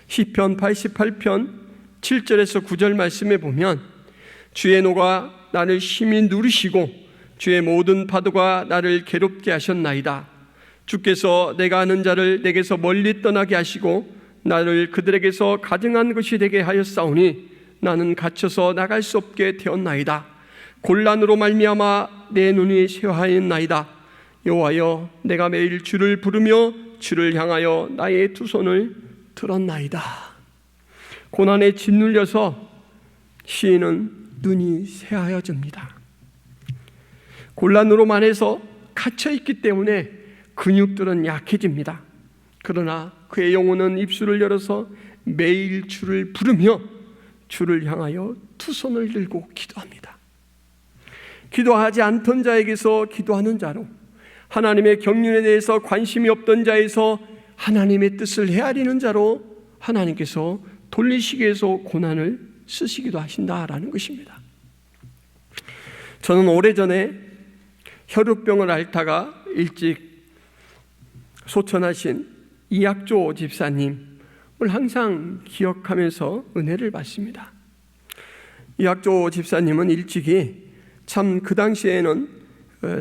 시편 88편 7절에서 9절 말씀에 보면 주의 노가 나를 심히 누르시고 주의 모든 파도가 나를 괴롭게 하셨나이다. 주께서 내가 아는 자를 내게서 멀리 떠나게 하시고 나를 그들에게서 가증한 것이 되게 하였사오니 나는 갇혀서 나갈 수 없게 되었나이다. 곤란으로 말미암아 내 눈이 쇠하였나이다. 여호와여 내가 매일 주를 부르며 주를 향하여 나의 두 손을 들었나이다. 고난에 짓눌려서 시인은 눈이 쇠하여집니다. 곤란으로만 해서 갇혀있기 때문에 근육들은 약해집니다. 그러나 그의 영혼은 입술을 열어서 매일 주를 부르며 주를 향하여 두 손을 들고 기도합니다. 기도하지 않던 자에게서 기도하는 자로, 하나님의 경륜에 대해서 관심이 없던 자에서 하나님의 뜻을 헤아리는 자로 하나님께서 돌리시기 위해서 고난을 쓰시기도 하신다라는 것입니다. 저는 오래전에 혈우병을 앓다가 일찍 소천하신 이학조 집사님을 항상 기억하면서 은혜를 받습니다. 이학조 집사님은 일찍이 참 그 당시에는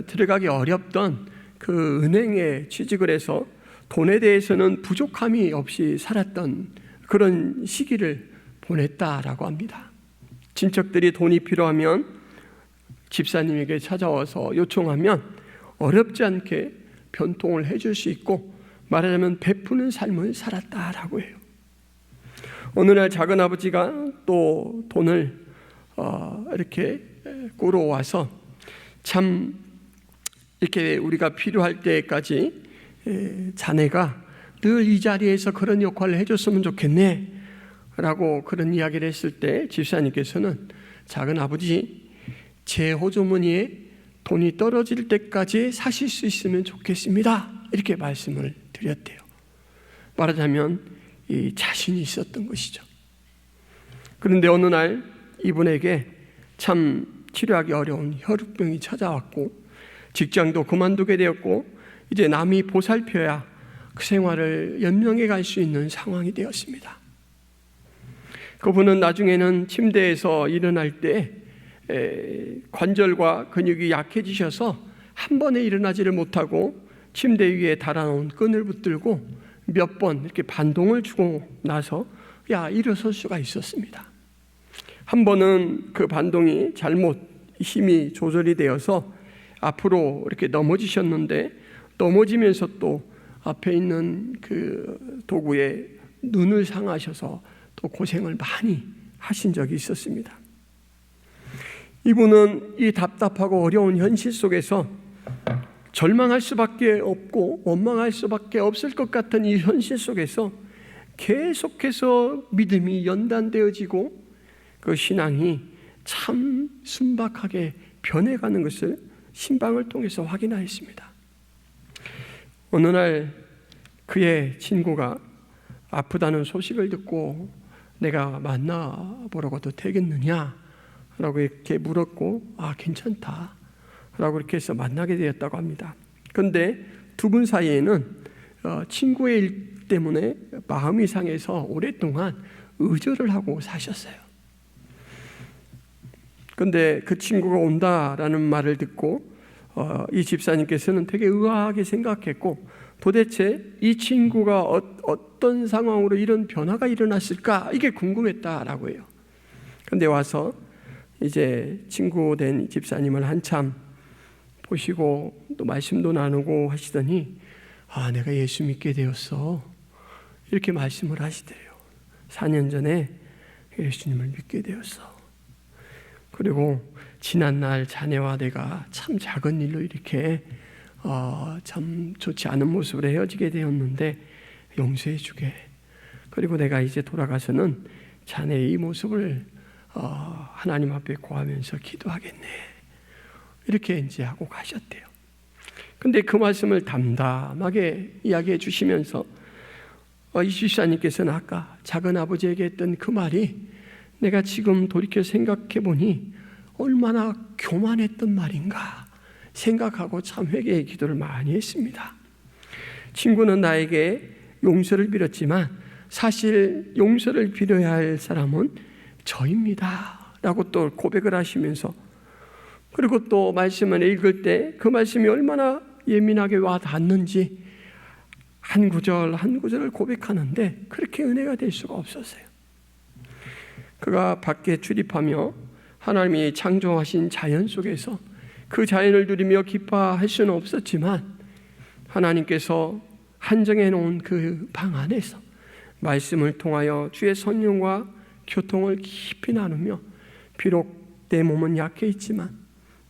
들어가기 어렵던 그 은행에 취직을 해서 돈에 대해서는 부족함이 없이 살았던 그런 시기를 보냈다라고 합니다. 친척들이 돈이 필요하면 집사님에게 찾아와서 요청하면 어렵지 않게 변통을 해줄 수 있고, 말하자면 베푸는 삶을 살았다라고 해요. 어느 날 작은 아버지가 또 돈을 이렇게 꾸러와서 참 이렇게 우리가 필요할 때까지 자네가 늘 이 자리에서 그런 역할을 해줬으면 좋겠네 라고 그런 이야기를 했을 때 집사님께서는 작은 아버지, 제 호주머니에 돈이 떨어질 때까지 사실 수 있으면 좋겠습니다 이렇게 말씀을 드렸대요. 말하자면 이 자신이 있었던 것이죠. 그런데 어느 날 이분에게 참 치료하기 어려운 혈우병이 찾아왔고, 직장도 그만두게 되었고, 이제 남이 보살펴야 그 생활을 연명해 갈 수 있는 상황이 되었습니다. 그분은 나중에는 침대에서 일어날 때 관절과 근육이 약해지셔서 한 번에 일어나지를 못하고 침대 위에 달아놓은 끈을 붙들고 몇 번 이렇게 반동을 주고 나서 일어설 수가 있었습니다. 한 번은 그 반동이 잘못 힘이 조절이 되어서 앞으로 이렇게 넘어지셨는데, 넘어지면서 또 앞에 있는 그 도구에 눈을 상하셔서 또 고생을 많이 하신 적이 있었습니다. 이분은 이 답답하고 어려운 현실 속에서 절망할 수밖에 없고 원망할 수밖에 없을 것 같은 이 현실 속에서 계속해서 믿음이 연단되어지고 그 신앙이 참 순박하게 변해가는 것을 신방을 통해서 확인하였습니다. 어느 날 그의 친구가 아프다는 소식을 듣고 내가 만나보려고도 되겠느냐 라고 이렇게 물었고, 괜찮다 라고 이렇게 해서 만나게 되었다고 합니다. 그런데 두 분 사이에는 친구의 일 때문에 마음이 상해서 오랫동안 의절을 하고 사셨어요. 그런데 그 친구가 온다라는 말을 듣고 이 집사님께서는 되게 의아하게 생각했고, 도대체 이 친구가 어떤 상황으로 이런 변화가 일어났을까, 이게 궁금했다라고 해요. 그런데 와서 이제 친구 된 집사님을 한참 보시고 또 말씀도 나누고 하시더니 내가 예수 믿게 되었어 이렇게 말씀을 하시대요. 4년 전에 예수님을 믿게 되었어. 그리고 지난날 자네와 내가 참 작은 일로 이렇게 참 좋지 않은 모습으로 헤어지게 되었는데 용서해 주게. 그리고 내가 이제 돌아가서는 자네의 이 모습을 하나님 앞에 고하면서 기도하겠네. 이렇게 이제 하고 가셨대요. 근데 그 말씀을 담담하게 이야기해 주시면서 이 집사님께서는 아까 작은 아버지에게 했던 그 말이 내가 지금 돌이켜 생각해 보니 얼마나 교만했던 말인가 생각하고 참 회개의 기도를 많이 했습니다. 친구는 나에게 용서를 빌었지만 사실 용서를 빌어야 할 사람은 저입니다 라고 또 고백을 하시면서, 그리고 또 말씀을 읽을 때 그 말씀이 얼마나 예민하게 와 닿는지 한 구절 한 구절을 고백하는데 그렇게 은혜가 될 수가 없었어요. 그가 밖에 출입하며 하나님이 창조하신 자연 속에서 그 자연을 누리며 기뻐할 수는 없었지만, 하나님께서 한정해 놓은 그 방 안에서 말씀을 통하여 주의 성령과 교통을 깊이 나누며, 비록 내 몸은 약해 있지만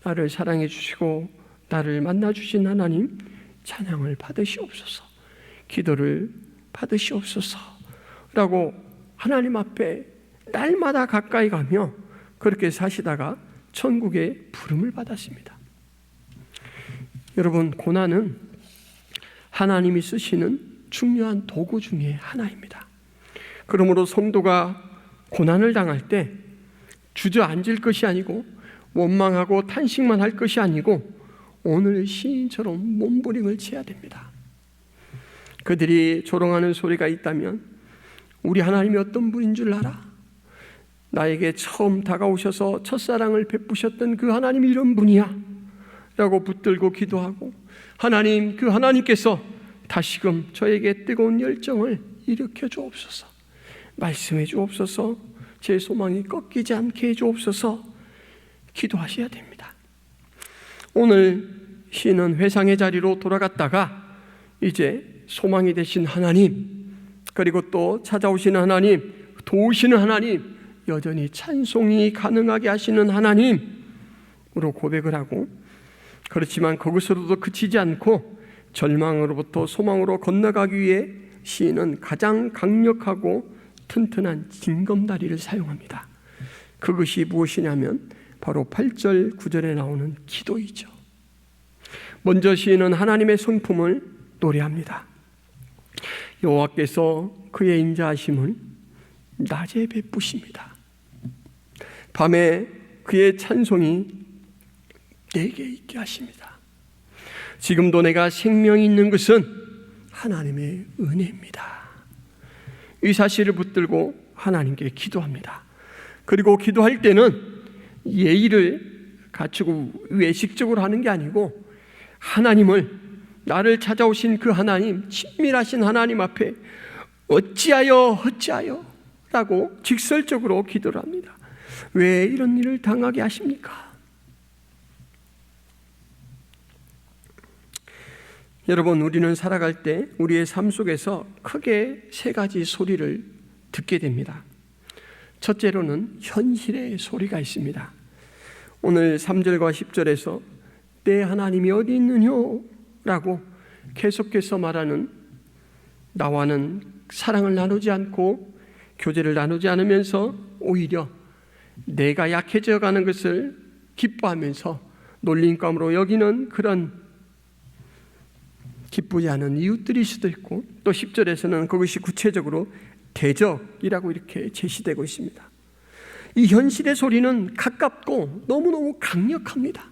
나를 사랑해 주시고 나를 만나 주신 하나님 찬양을 받으시옵소서, 기도를 받으시옵소서 라고 하나님 앞에 날마다 가까이 가며 그렇게 사시다가 천국의 부름을 받았습니다. 여러분, 고난은 하나님이 쓰시는 중요한 도구 중에 하나입니다. 그러므로 성도가 고난을 당할 때 주저앉을 것이 아니고 원망하고 탄식만 할 것이 아니고 오늘 시인처럼 몸부림을 쳐야 됩니다. 그들이 조롱하는 소리가 있다면 우리 하나님이 어떤 분인 줄 알아? 나에게 처음 다가오셔서 첫사랑을 베푸셨던 그 하나님이 이런 분이야 라고 붙들고 기도하고, 하나님, 그 하나님께서 다시금 저에게 뜨거운 열정을 일으켜 주옵소서, 말씀해 주옵소서, 제 소망이 꺾이지 않게 해 주옵소서 기도하셔야 됩니다. 오늘 시인은 회상의 자리로 돌아갔다가 이제 소망이 되신 하나님, 그리고 또 찾아오시는 하나님, 도우시는 하나님, 여전히 찬송이 가능하게 하시는 하나님으로 고백을 하고, 그렇지만 거기서도 그치지 않고 절망으로부터 소망으로 건너가기 위해 시인은 가장 강력하고 튼튼한 징검다리를 사용합니다. 그것이 무엇이냐면 바로 8절 9절에 나오는 기도이죠. 먼저 시인은 하나님의 성품을 노래합니다. 여호와께서 그의 인자하심을 낮에 베푸십니다. 밤에 그의 찬송이 내게 있게 하십니다. 지금도 내가 생명이 있는 것은 하나님의 은혜입니다. 이 사실을 붙들고 하나님께 기도합니다. 그리고 기도할 때는 예의를 갖추고 외식적으로 하는 게 아니고 하나님을, 나를 찾아오신 그 하나님, 친밀하신 하나님 앞에 어찌하여 라고 직설적으로 기도를 합니다. 왜 이런 일을 당하게 하십니까? 여러분, 우리는 살아갈 때 우리의 삶 속에서 크게 세 가지 소리를 듣게 됩니다. 첫째로는 현실의 소리가 있습니다. 오늘 3절과 10절에서 내 하나님이 어디 있느뇨? 라고 계속해서 말하는, 나와는 사랑을 나누지 않고 교제를 나누지 않으면서 오히려 내가 약해져 가는 것을 기뻐하면서 놀림감으로 여기는 그런 기쁘지 않은 이웃들일 수도 있고, 또 10절에서는 그것이 구체적으로 대적이라고 이렇게 제시되고 있습니다. 이 현실의 소리는 가깝고 너무너무 강력합니다.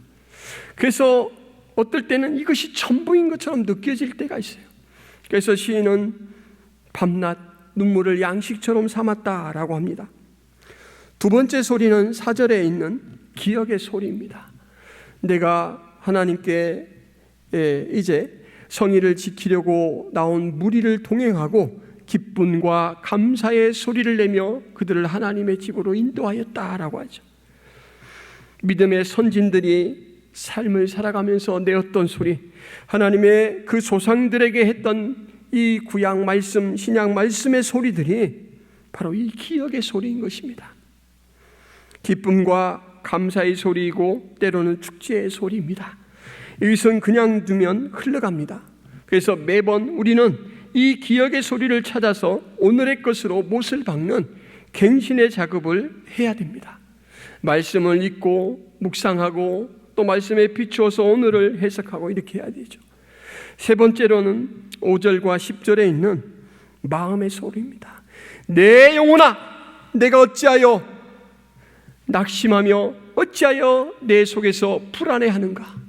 그래서 어떨 때는 이것이 전부인 것처럼 느껴질 때가 있어요. 그래서 시인은 밤낮 눈물을 양식처럼 삼았다라고 합니다. 두 번째 소리는 4절에 있는 기억의 소리입니다. 내가 하나님께 이제 성의를 지키려고 나온 무리를 동행하고 기쁨과 감사의 소리를 내며 그들을 하나님의 집으로 인도하였다라고 하죠. 믿음의 선진들이 삶을 살아가면서 내었던 소리, 하나님의 그 조상들에게 했던 이 구약 말씀, 신약 말씀의 소리들이 바로 이 기억의 소리인 것입니다. 기쁨과 감사의 소리이고 때로는 축제의 소리입니다. 이것은 그냥 두면 흘러갑니다. 그래서 매번 우리는 이 기억의 소리를 찾아서 오늘의 것으로 못을 박는 갱신의 작업을 해야 됩니다. 말씀을 읽고 묵상하고 또 말씀에 비추어서 오늘을 해석하고 이렇게 해야 되죠. 세 번째로는 5절과 10절에 있는 마음의 소리입니다. 내 영혼아, 내가 어찌하여 낙심하며 어찌하여 내 속에서 불안해하는가?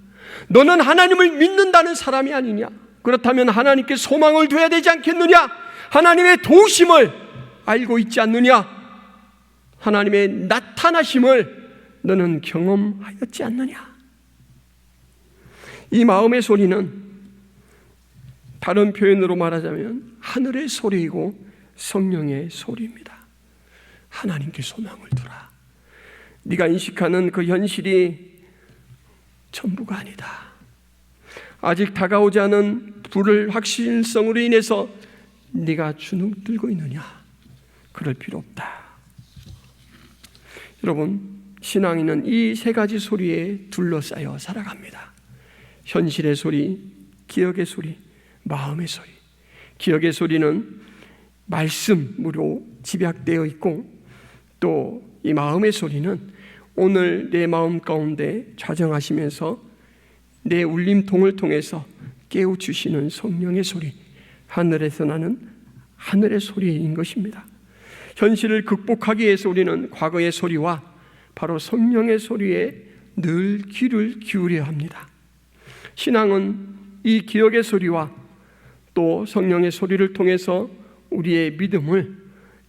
너는 하나님을 믿는다는 사람이 아니냐? 그렇다면 하나님께 소망을 둬야 되지 않겠느냐? 하나님의 도우심을 알고 있지 않느냐? 하나님의 나타나심을 너는 경험하였지 않느냐? 이 마음의 소리는 다른 표현으로 말하자면 하늘의 소리이고 성령의 소리입니다. 하나님께 소망을 두라. 네가 인식하는 그 현실이 전부가 아니다. 아직 다가오지 않은 불을 확신성으로 인해서 네가 주눅들고 있느냐? 그럴 필요 없다. 여러분, 신앙인은 이 세 가지 소리에 둘러싸여 살아갑니다. 현실의 소리, 기억의 소리, 마음의 소리. 기억의 소리는 말씀으로 집약되어 있고, 또 이 마음의 소리는 오늘 내 마음 가운데 좌정하시면서 내 울림통을 통해서 깨우치시는 성령의 소리, 하늘에서 나는 하늘의 소리인 것입니다. 현실을 극복하기 위해서 우리는 과거의 소리와 바로 성령의 소리에 늘 귀를 기울여야 합니다. 신앙은 이 기억의 소리와 또 성령의 소리를 통해서 우리의 믿음을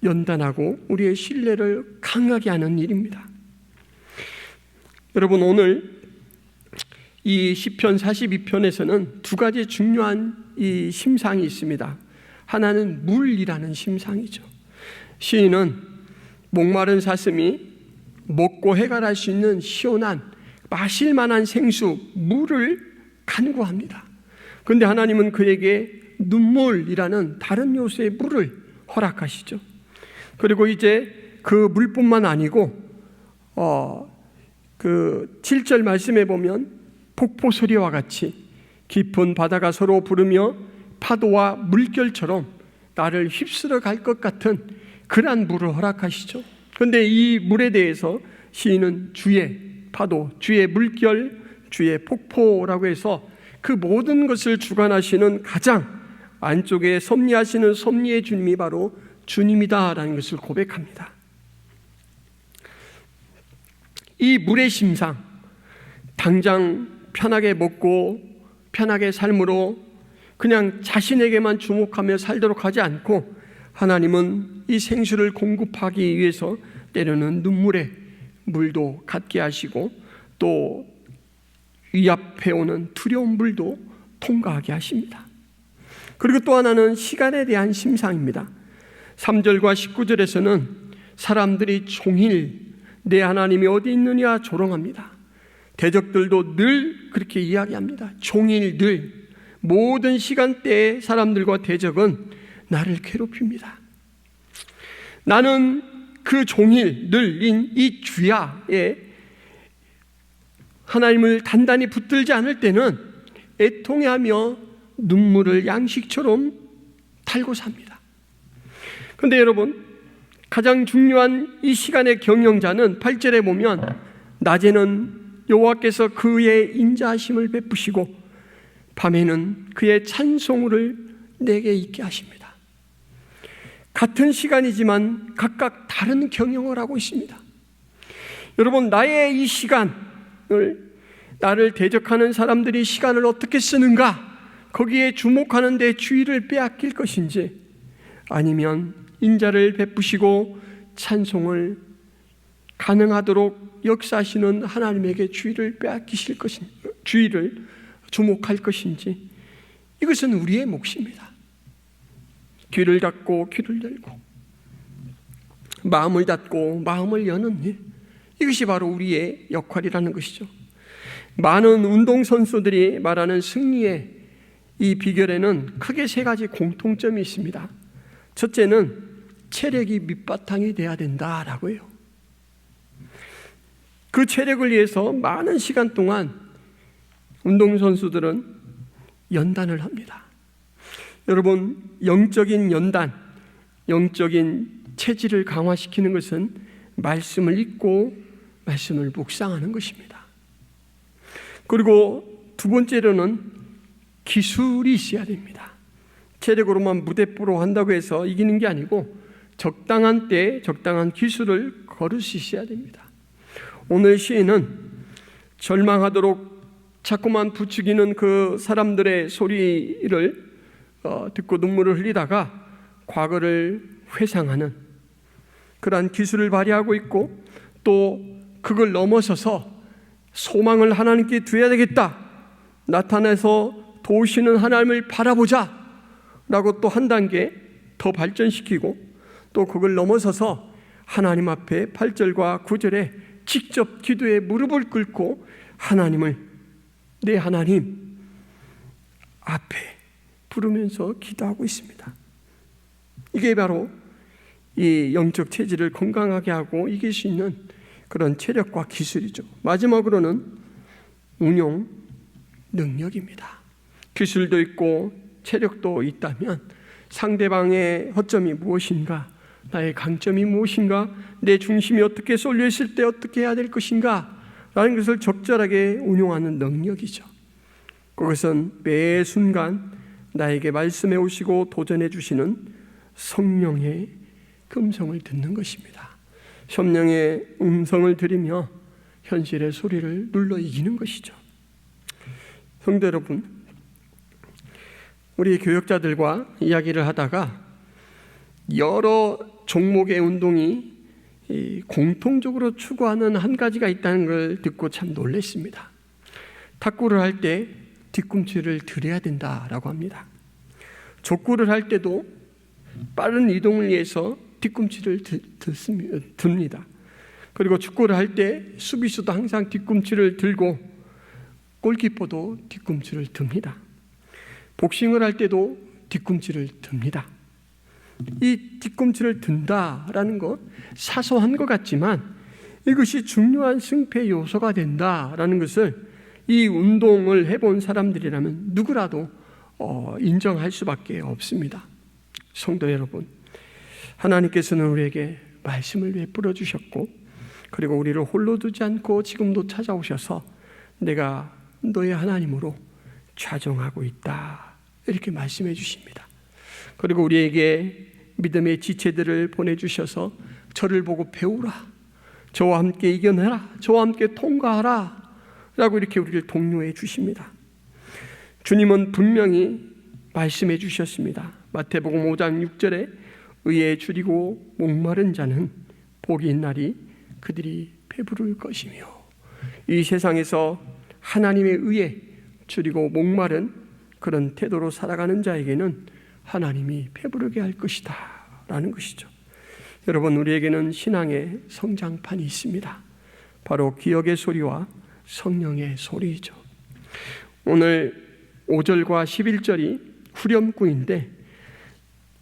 연단하고 우리의 신뢰를 강하게 하는 일입니다. 여러분, 오늘 이 시편 42편에서는 두 가지 중요한 이 심상이 있습니다. 하나는 물이라는 심상이죠. 시인은 목마른 사슴이 먹고 해갈할 수 있는 시원한 마실 만한 생수, 물을 간구합니다. 그런데 하나님은 그에게 눈물이라는 다른 요소의 물을 허락하시죠. 그리고 이제 그 물뿐만 아니고 그 7절 말씀에 보면 폭포 소리와 같이 깊은 바다가 서로 부르며 파도와 물결처럼 나를 휩쓸어 갈 것 같은 그러한 물을 허락하시죠. 그런데 이 물에 대해서 시인은 주의 파도, 주의 물결, 주의 폭포라고 해서 그 모든 것을 주관하시는 가장 안쪽에 섭리하시는 섭리의 주님이 바로 주님이다라는 것을 고백합니다. 이 물의 심상, 당장 편하게 먹고 편하게 삶으로 그냥 자신에게만 주목하며 살도록 하지 않고 하나님은 이 생수를 공급하기 위해서 때로는 눈물에 물도 갖게 하시고 또 위압해 오는 두려운 물도 통과하게 하십니다. 그리고 또 하나는 시간에 대한 심상입니다. 3절과 19절에서는 사람들이 종일 내 하나님이 어디 있느냐 조롱합니다. 대적들도 늘 그렇게 이야기합니다. 종일 늘 모든 시간대에 사람들과 대적은 나를 괴롭힙니다. 나는 그 종일 늘인 이 주야에 하나님을 단단히 붙들지 않을 때는 애통해하며 눈물을 양식처럼 달고 삽니다. 그런데 여러분, 가장 중요한 이 시간의 경영자는 8절에 보면 낮에는 여호와께서 그의 인자하심을 베푸시고 밤에는 그의 찬송을 내게 있게 하십니다. 같은 시간이지만 각각 다른 경영을 하고 있습니다. 여러분, 나의 이 시간을 나를 대적하는 사람들이 시간을 어떻게 쓰는가, 거기에 주목하는 데 주의를 빼앗길 것인지, 아니면 인자를 베푸시고 찬송을 가능하도록 역사하시는 하나님에게 주의를 빼앗기실 것인지, 주의를 주목할 것인지, 이것은 우리의 몫입니다. 귀를 닫고 귀를 열고 마음을 닫고 마음을 여는 일, 이것이 바로 우리의 역할이라는 것이죠. 많은 운동선수들이 말하는 승리의 이 비결에는 크게 세 가지 공통점이 있습니다. 첫째는 체력이 밑바탕이 돼야 된다라고 해요. 그 체력을 위해서 많은 시간 동안 운동선수들은 연단을 합니다. 여러분, 영적인 연단, 영적인 체질을 강화시키는 것은 말씀을 읽고 말씀을 묵상하는 것입니다. 그리고 두 번째로는 기술이 있어야 됩니다. 체력으로만 무대뽀로 한다고 해서 이기는 게 아니고 적당한 때에 적당한 기술을 걸을 수 있어야 됩니다. 오늘 시인은 절망하도록 자꾸만 부추기는 그 사람들의 소리를 듣고 눈물을 흘리다가 과거를 회상하는 그러한 기술을 발휘하고 있고, 또 그걸 넘어서서 소망을 하나님께 두어야 되겠다, 나타나서 도우시는 하나님을 바라보자 라고 또 한 단계 더 발전시키고, 또 그걸 넘어서서 하나님 앞에 8절과 9절에 직접 기도에 무릎을 꿇고 하나님을 내 하나님 앞에 부르면서 기도하고 있습니다. 이게 바로 이 영적 체질을 건강하게 하고 이길 수 있는 그런 체력과 기술이죠. 마지막으로는 운용 능력입니다. 기술도 있고 체력도 있다면 상대방의 허점이 무엇인가 나의 강점이 무엇인가? 내 중심이 어떻게 쏠려 있을 때 어떻게 해야 될 것인가? 라는 것을 적절하게 운용하는 능력이죠. 그것은 매 순간 나에게 말씀해 오시고 도전해 주시는 성령의 음성을 듣는 것입니다. 성령의 음성을 들으며 현실의 소리를 눌러 이기는 것이죠. 성도 여러분, 우리 교역자들과 이야기를 하다가 여러 종목의 운동이 공통적으로 추구하는 한 가지가 있다는 걸 듣고 참 놀랐습니다. 탁구를 할 때 뒤꿈치를 들여야 된다라고 합니다. 족구를 할 때도 빠른 이동을 위해서 뒤꿈치를 듭니다. 그리고 축구를 할 때 수비수도 항상 뒤꿈치를 들고 골키퍼도 뒤꿈치를 듭니다. 복싱을 할 때도 뒤꿈치를 듭니다. 이 뒤꿈치를 든다라는 것, 사소한 것 같지만 이것이 중요한 승패 요소가 된다라는 것을 이 운동을 해본 사람들이라면 누구라도 인정할 수밖에 없습니다. 성도 여러분, 하나님께서는 우리에게 말씀을 베풀어 주셨고, 그리고 우리를 홀로 두지 않고 지금도 찾아오셔서 내가 너의 하나님으로 좌정하고 있다, 이렇게 말씀해 주십니다. 그리고 우리에게 믿음의 지체들을 보내주셔서 저를 보고 배우라, 저와 함께 이겨내라, 저와 함께 통과하라 라고 이렇게 우리를 독려해 주십니다. 주님은 분명히 말씀해 주셨습니다. 마태복음 5장 6절에 의에 줄이고 목마른 자는 복이 있나니 그들이 배부를 것이며, 이 세상에서 하나님의 의에 줄이고 목마른 그런 태도로 살아가는 자에게는 하나님이 배부르게 할 것이다 라는 것이죠. 여러분, 우리에게는 신앙의 성장판이 있습니다. 바로 기억의 소리와 성령의 소리이죠. 오늘 5절과 11절이 후렴구인데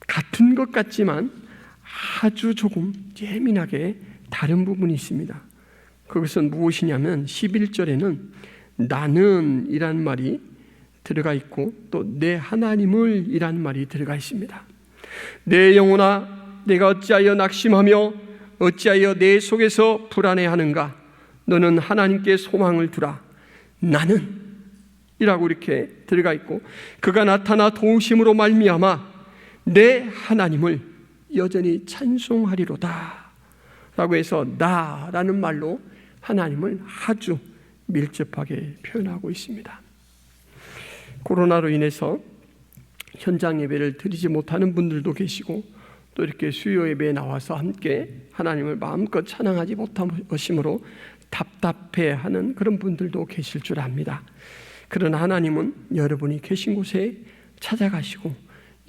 같은 것 같지만 아주 조금 예민하게 다른 부분이 있습니다. 그것은 무엇이냐면 11절에는 나는 이란 말이 들어가 있고 또 내 하나님을 이란 말이 들어가 있습니다. 내 영혼아, 내가 어찌하여 낙심하며 어찌하여 내 속에서 불안해하는가? 너는 하나님께 소망을 두라. 나는 이라고 이렇게 들어가 있고, 그가 나타나 도우심으로 말미암아 내 하나님을 여전히 찬송하리로다 라고 해서 나라는 말로 하나님을 아주 밀접하게 표현하고 있습니다. 코로나로 인해서 현장 예배를 드리지 못하는 분들도 계시고, 또 이렇게 수요 예배에 나와서 함께 하나님을 마음껏 찬양하지 못한 것이므로 답답해하는 그런 분들도 계실 줄 압니다. 그러나 하나님은 여러분이 계신 곳에 찾아가시고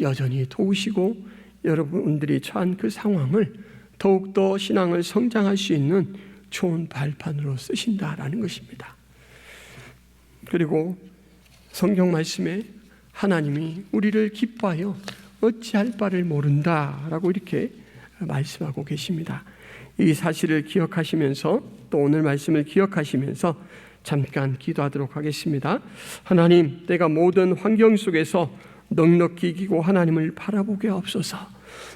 여전히 도우시고 여러분들이 처한 그 상황을 더욱더 신앙을 성장할 수 있는 좋은 발판으로 쓰신다라는 것입니다. 그리고 성경 말씀에 하나님이 우리를 기뻐하여 어찌할 바를 모른다라고 이렇게 말씀하고 계십니다. 이 사실을 기억하시면서 또 오늘 말씀을 기억하시면서 잠깐 기도하도록 하겠습니다. 하나님, 내가 모든 환경 속에서 넉넉히 이기고 하나님을 바라보게 하옵소서.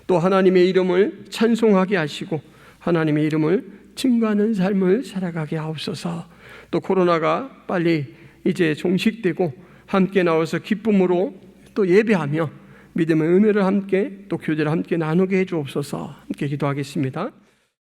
또 하나님의 이름을 찬송하게 하시고 하나님의 이름을 증거하는 삶을 살아가게 하옵소서. 또 코로나가 빨리 이제 종식되고 함께 나와서 기쁨으로 또 예배하며 믿음의 은혜를 함께 또 교제를 함께 나누게 해 주옵소서. 함께 기도하겠습니다.